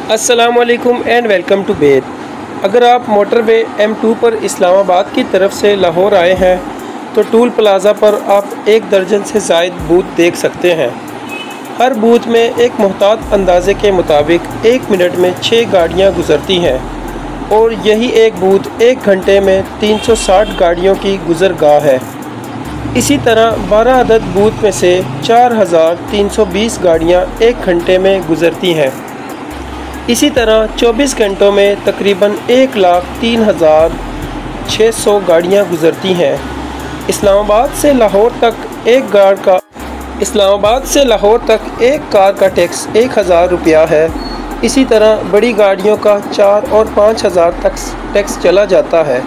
अस्सलामुअलैकुम and welcome to बेद। अगर आप मोटरवे M2 पर इस्लामाबाद की तरफ से लाहौर आए हैं तो टूल प्लाज़ा पर आप 1 दर्जन से ज़ायद बूथ देख सकते हैं। हर बूथ में एक मुहतात अंदाज़े के मुताबिक 1 मिनट में 6 गाड़ियाँ गुज़रती हैं और यही एक बूथ 1 घंटे में 360 गाड़ियों की गुज़रगाह है। इसी तरह 12 अदद बूथ में से 4320 गाड़ियाँ 1 घंटे में गुज़रती हैं। इसी तरह 24 घंटों में तकरीबन 1,03,600 गाड़ियाँ गुज़रती हैं। इस्लामाबाद से लाहौर तक एक कार का टैक्स 1,000 रुपया है। इसी तरह बड़ी गाड़ियों का 4 और 5,000 तक टैक्स चला जाता है।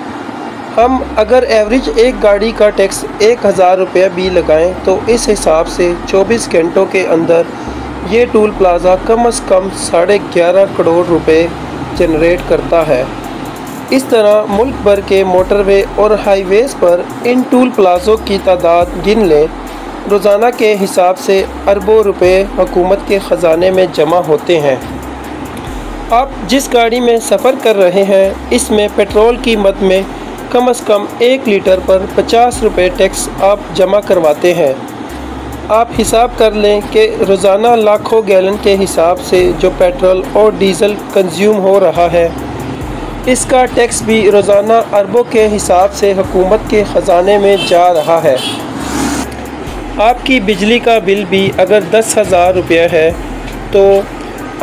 हम अगर एवरेज एक गाड़ी का टैक्स 1,000 रुपया भी लगाएं तो इस हिसाब से 24 घंटों के अंदर ये टूल प्लाज़ा कम से कम 11.5 करोड़ रुपए जनरेट करता है। इस तरह मुल्क भर के मोटरवे और हाईवेज़ पर इन टूल प्लाज़ों की तादाद गिन लें, रोज़ाना के हिसाब से अरबों रुपए हुकूमत के ख़जाने में जमा होते हैं। आप जिस गाड़ी में सफ़र कर रहे हैं इसमें पेट्रोल की मद में कम से कम 1 लीटर पर 50 रुपये टैक्स आप जमा करवाते हैं। आप हिसाब कर लें कि रोज़ाना लाखों गैलन के हिसाब से जो पेट्रोल और डीज़ल कंज्यूम हो रहा है, इसका टैक्स भी रोज़ाना अरबों के हिसाब से हुकूमत के ख़जाने में जा रहा है। आपकी बिजली का बिल भी अगर 10,000 रुपये है तो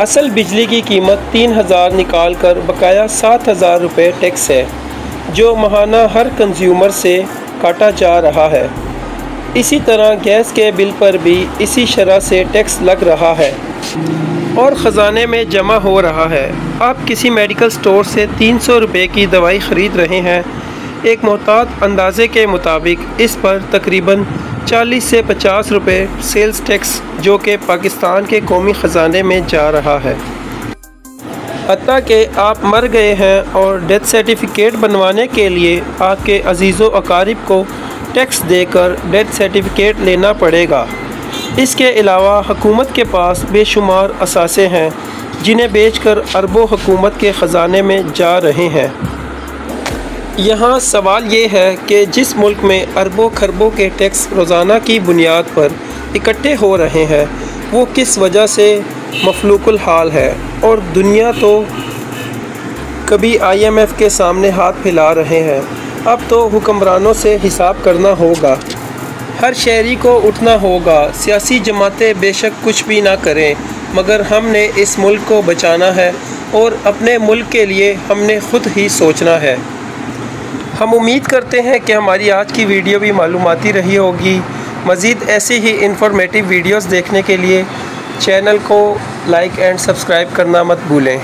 असल बिजली की कीमत 3,000 निकाल कर बकाया 7,000 रुपये टैक्स है, जो माहाना हर कंज्यूमर से काटा जा रहा है। इसी तरह गैस के बिल पर भी इसी शरह से टैक्स लग रहा है और ख़जाने में जमा हो रहा है। आप किसी मेडिकल स्टोर से 300 रुपये की दवाई ख़रीद रहे हैं, एक मुहतात अंदाज़े के मुताबिक इस पर तकरीबन 40 से 50 रुपये सेल्स टैक्स जो कि पाकिस्तान के कौमी ख़जाने में जा रहा है। हत्ता कि आप मर गए हैं और डेथ सर्टिफिकेट बनवाने के लिए आपके अजीज़ो अकारिब को टैक्स देकर डेथ सर्टिफिकेट लेना पड़ेगा। इसके अलावा हुकूमत के पास बेशुमार असासे हैं जिन्हें बेचकर अरबों हुकूमत के ख़जाने में जा रहे हैं। यहाँ सवाल ये है कि जिस मुल्क में अरबों खरबों के टैक्स रोज़ाना की बुनियाद पर इकट्ठे हो रहे हैं वो किस वजह से मफलूकुल हाल है, और दुनिया तो कभी IMF के सामने हाथ फैला रहे हैं। अब तो हुक्मरानों से हिसाब करना होगा, हर शहरी को उठना होगा। सियासी जमातें बेशक कुछ भी ना करें, मगर हमने इस मुल्क को बचाना है और अपने मुल्क के लिए हमने ख़ुद ही सोचना है। हम उम्मीद करते हैं कि हमारी आज की वीडियो भी मालूमाती रही होगी। मज़ीद ऐसी ही इंफॉर्मेटिव वीडियोस देखने के लिए चैनल को लाइक एंड सब्सक्राइब करना मत भूलें।